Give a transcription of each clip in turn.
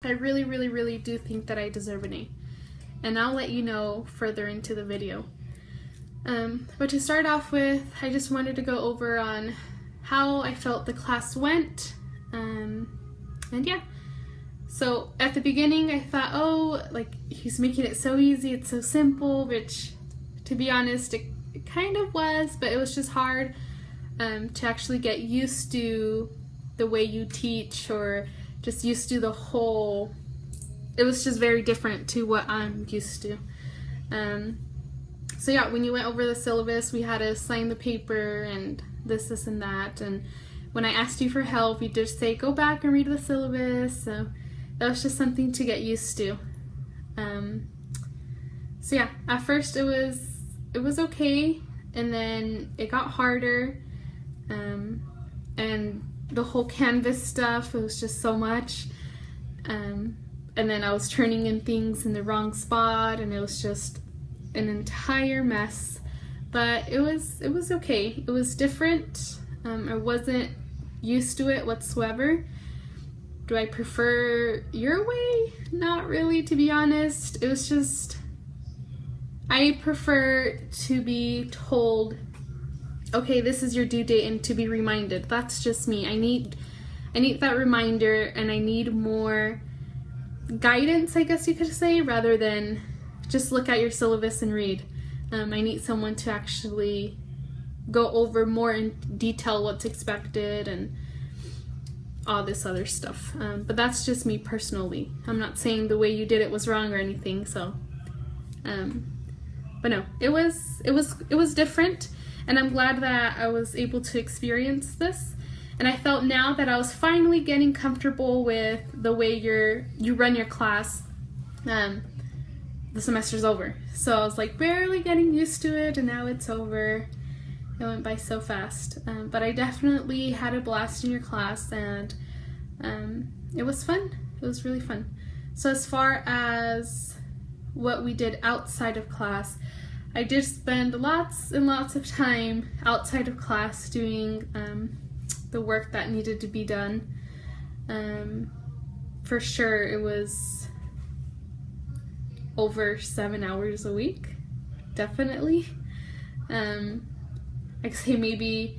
I really do think that I deserve an A, and I'll let you know further into the video. But to start off with, I just wanted to go over on how I felt the class went, and yeah. So at the beginning I thought, oh, like, he's making it so easy, it's so simple, which to be honest, it kind of was, but it was just hard to actually get used to the way you teach, or just used to the whole, it was just very different to what I'm used to. So yeah, when you went over the syllabus, we had to sign the paper and this and that, and when I asked you for help, you just say, go back and read the syllabus, so that was just something to get used to. So yeah, at first it was okay, and then it got harder, and the whole Canvas stuff, it was just so much, and then I was turning in things in the wrong spot, and it was just an entire mess. But it was okay. It was different. I wasn't used to it whatsoever. Do I prefer your way? Not really, to be honest. It was just, I prefer to be told, okay, this is your due date, and to be reminded. That's just me. I need that reminder, and I need more guidance, I guess you could say, rather than just look at your syllabus and read. I need someone to actually go over more in detail what's expected and all this other stuff. But that's just me personally. I'm not saying the way you did it was wrong or anything. So, but no, it was different, and I'm glad that I was able to experience this. And I felt now that I was finally getting comfortable with the way you run your class. The semester's over. So I was like barely getting used to it, and now it's over. It went by so fast. But I definitely had a blast in your class, and it was fun. It was really fun. So as far as what we did outside of class, I did spend lots and lots of time outside of class doing the work that needed to be done. For sure it was over 7 hours a week, definitely. I'd say maybe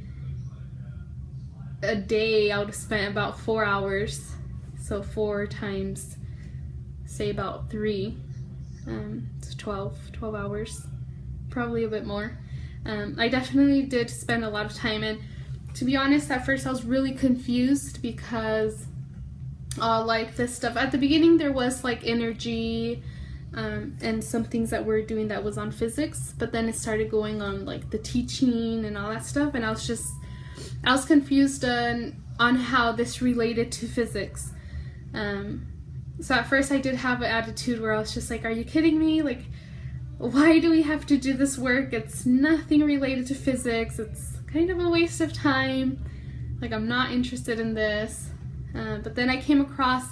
a day I would have spent about 4 hours, so 4 times, say about 3, it's 12 hours, probably a bit more. I definitely did spend a lot of time, and to be honest, at first I was really confused because like this stuff, at the beginning there was like energy, and some things that we're doing that was on physics, but then it started going on like the teaching and all that stuff, and I was confused on how this related to physics. So at first I did have an attitude where I was just like, are you kidding me? Like, why do we have to do this work? It's nothing related to physics. It's kind of a waste of time. Like, I'm not interested in this. But then I came across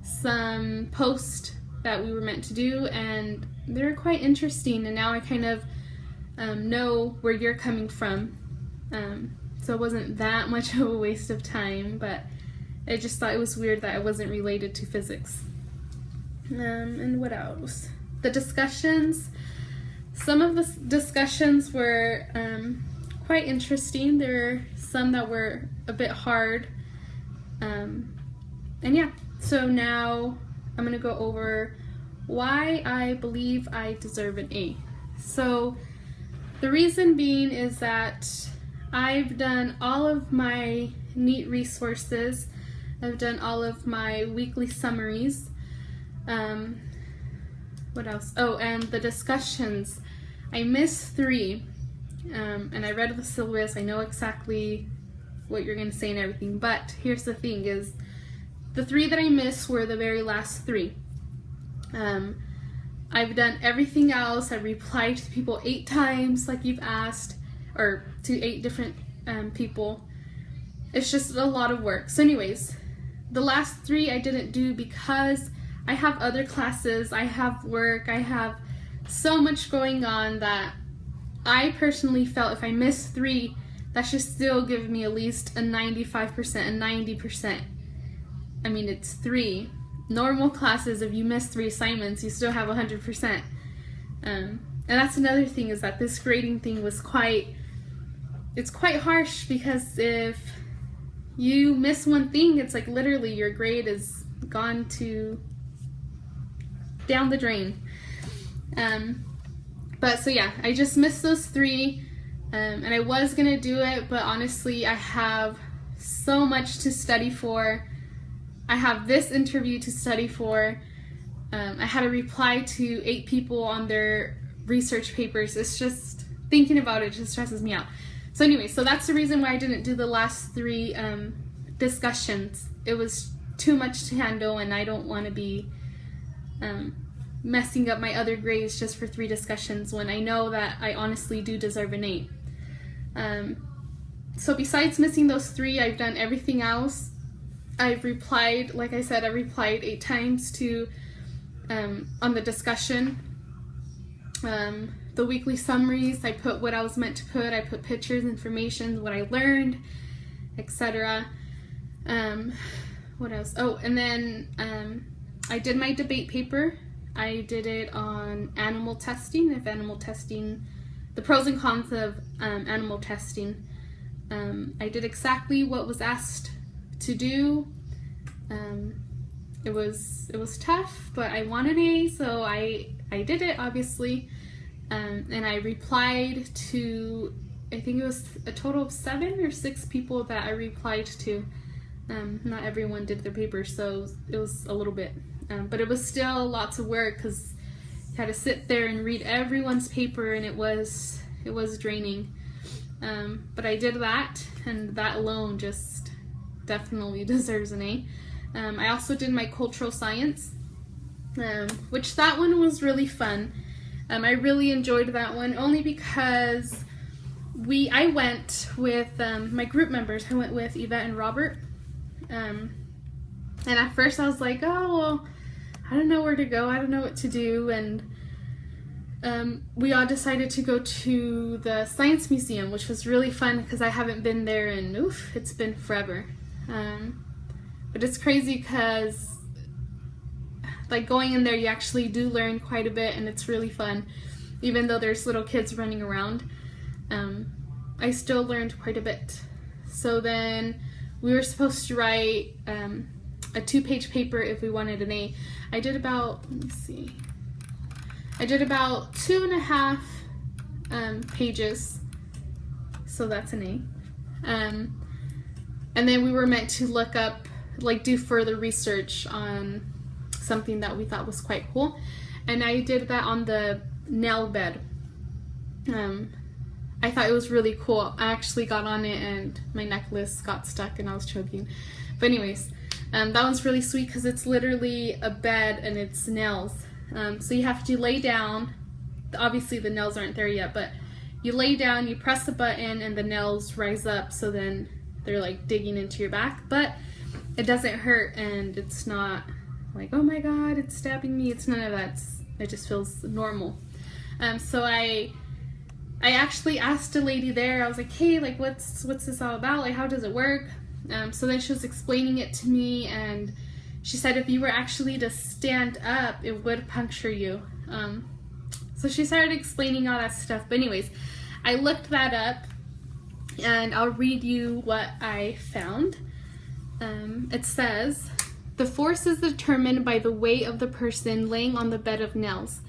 some posts that we were meant to do, and they're quite interesting, and now I kind of know where you're coming from. So it wasn't that much of a waste of time, but I just thought it was weird that it wasn't related to physics. And what else? The discussions. Some of the discussions were quite interesting. There were some that were a bit hard. And yeah, so now I'm going to go over why I believe I deserve an A. So the reason being is that I've done all of my NEAT resources. I've done all of my weekly summaries. What else? Oh, and the discussions. I missed 3. And I read the syllabus. I know exactly what you're going to say and everything. But here's the thing is, the 3 that I missed were the very last 3. I've done everything else. I replied to people 8 times like you've asked, or to 8 different people. It's just a lot of work. So anyways, the last 3 I didn't do because I have other classes, I have work, I have so much going on that I personally felt if I missed 3, that should still give me at least a 95%, a 90%. I mean, it's 3, normal classes, if you miss 3 assignments, you still have 100%. And that's another thing, is that this grading thing was quite harsh, because if you miss one thing, it's like literally your grade is gone to down the drain. But so yeah, I just missed those 3, and I was gonna do it, but honestly I have so much to study for. I have this interview to study for. I had to reply to 8 people on their research papers. It's just, thinking about it just stresses me out. So anyway, so that's the reason why I didn't do the last 3 discussions. It was too much to handle, and I don't want to be messing up my other grades just for 3 discussions when I know that I honestly do deserve an 8. So besides missing those 3, I've done everything else. I've replied, like I said, I replied 8 times to on the discussion. The weekly summaries, I put what I was meant to put. I put pictures, information, what I learned, etc. What else? Oh, and then I did my debate paper. I did it on animal testing, the pros and cons of animal testing. I did exactly what was asked to do. It was tough, but I wanted an A, so I did it, obviously. And I replied to, I think it was a total of 7 or 6 people that I replied to. Not everyone did their paper, so it was a little bit. But it was still lots of work, because you had to sit there and read everyone's paper, and it was draining. But I did that, and that alone just definitely deserves an A. I also did my cultural science, which that one was really fun. I really enjoyed that one, only because I went with my group members. I went with Yvette and Robert. And at first I was like, oh, well, I don't know where to go. I don't know what to do. And we all decided to go to the Science Museum, which was really fun because I haven't been there in, it's been forever. But it's crazy because like going in there, you actually do learn quite a bit, and it's really fun. Even though there's little kids running around, I still learned quite a bit. So then we were supposed to write a 2-page paper if we wanted an A. I did about, let me see, I did about 2.5 pages, so that's an A. And then we were meant to look up, like do further research on something that we thought was quite cool. And I did that on the nail bed. I thought it was really cool. I actually got on it and my necklace got stuck and I was choking. But anyways, that one's really sweet because it's literally a bed and it's nails. So you have to lay down. Obviously the nails aren't there yet, but you lay down, you press the button, and the nails rise up, so then they're like digging into your back. But it doesn't hurt, and it's not like, oh my god, it's stabbing me. It's none of that. It just feels normal. So I actually asked a lady there. I was like, hey, like what's this all about? Like, how does it work? So then she was explaining it to me, and she said if you were actually to stand up, it would puncture you. So she started explaining all that stuff. But anyways, I looked that up, and I'll read you what I found. It says, the force is determined by the weight of the person laying on the bed of nails.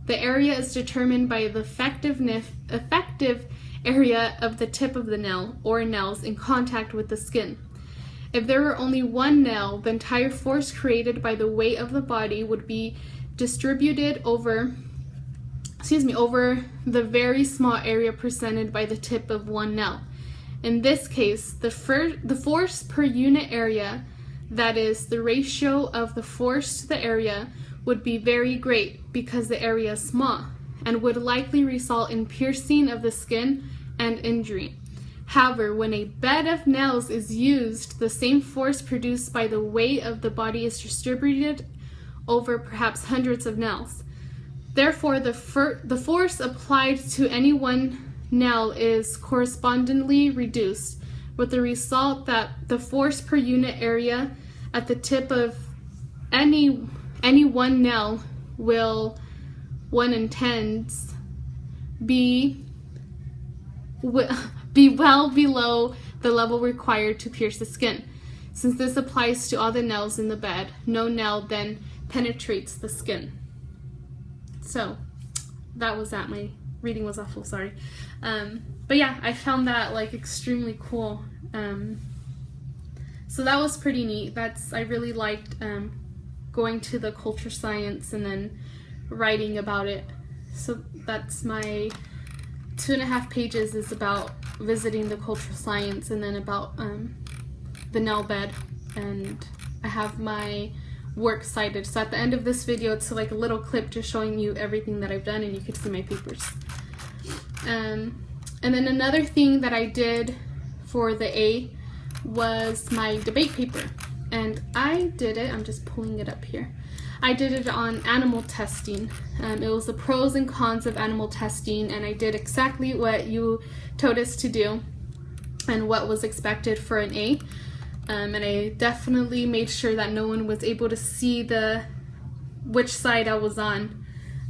The area is determined by the effective area of the tip of the nail or nails in contact with the skin. If there were only one nail, the entire force created by the weight of the body would be distributed over the very small area presented by the tip of one nail. In this case, the force per unit area, that is, the ratio of the force to the area, would be very great because the area is small and would likely result in piercing of the skin and injury. However, when a bed of nails is used, the same force produced by the weight of the body is distributed over perhaps hundreds of nails. Therefore, the force applied to any one nail is correspondingly reduced, with the result that the force per unit area at the tip of any one nail will 1 in 10s be well below the level required to pierce the skin. Since this applies to all the nails in the bed, no nail then penetrates the skin. So that was that. My reading was awful, sorry. But yeah, I found that like extremely cool. So that was pretty neat. I really liked going to the culture science and then writing about it. So that's my 2.5 pages is about visiting the cultural science, and then about the nail bed, and I have my works cited. So at the end of this video, it's like a little clip just showing you everything that I've done, and you can see my papers. And then another thing that I did for the A was my debate paper, and I did it, I'm just pulling it up here. I did it on animal testing. It was the pros and cons of animal testing, and I did exactly what you told us to do and what was expected for an A. And I definitely made sure that no one was able to see which side I was on.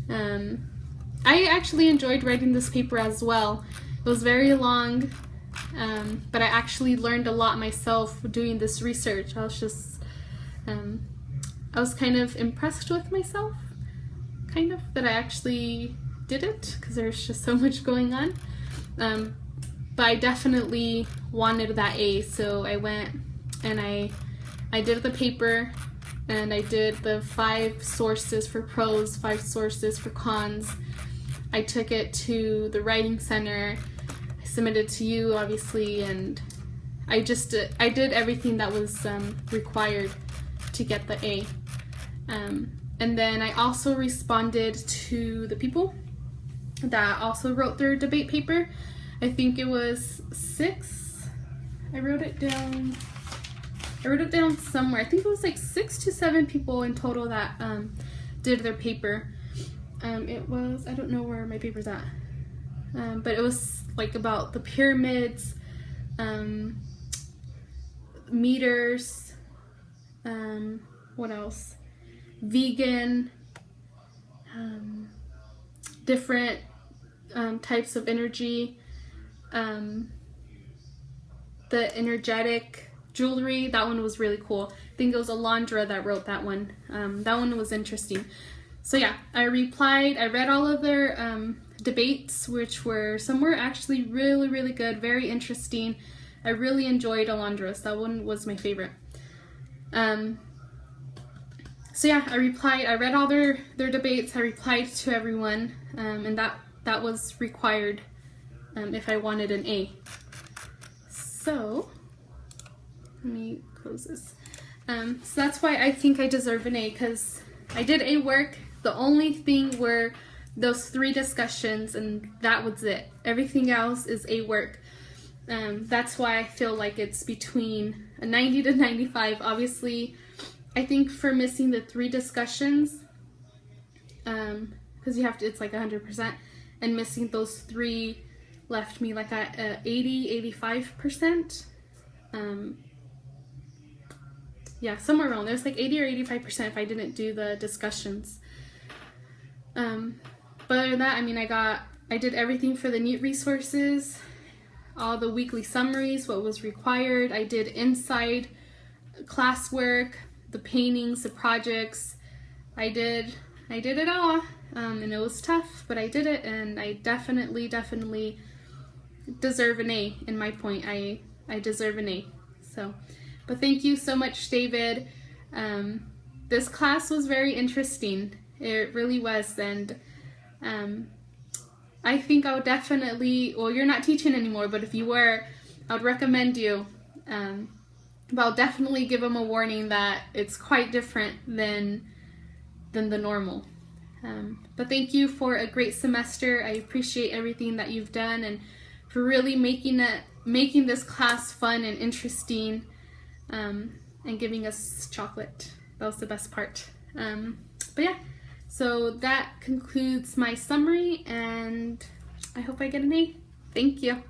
I actually enjoyed writing this paper as well. It was very long, but I actually learned a lot myself doing this research. I was kind of impressed with myself, that I actually did it, because there's just so much going on. But I definitely wanted that A, so I went and I did the paper, and I did the 5 sources for pros, 5 sources for cons. I took it to the writing center, I submitted it to you obviously, and I did everything that was required to get the A. And then I also responded to the people that also wrote their debate paper. I think it was 6. I wrote it down somewhere. I think it was like 6 to 7 people in total that did their paper. It was, I don't know where my paper's at, but it was like about the pyramids, meters, what else? Vegan, different types of energy, the energetic jewelry. That one was really cool. I think it was Alondra that wrote that one. That one was interesting. So yeah, I replied. I read all of their debates, which some were actually really, really good, very interesting. I really enjoyed Alondra's. That one was my favorite. So yeah, I replied. I read all their debates. I replied to everyone, and that was required if I wanted an A. So let me close this. So that's why I think I deserve an A, because I did A work. The only thing were those 3 discussions, and that was it. Everything else is A work. That's why I feel like it's between a 90 to 95. Obviously, I think for missing the 3 discussions, because it's like 100%, and missing those 3 left me like at 80-85%. Yeah, somewhere around there. It's like 80 or 85% if I didn't do the discussions. But other than that, I mean, I did everything for the NEAT resources, all the weekly summaries, what was required. I did inside classwork, the paintings, the projects. I did it all, and it was tough, but I did it, and I definitely deserve an A. In my point, I deserve an A. So, but thank you so much, David. This class was very interesting. It really was, and I think I would definitely, well, you're not teaching anymore, but if you were, I would recommend you. But I'll definitely give them a warning that it's quite different than the normal. But thank you for a great semester. I appreciate everything that you've done, and for really making this class fun and interesting, and giving us chocolate. That was the best part. But yeah, so that concludes my summary, and I hope I get an A. Thank you.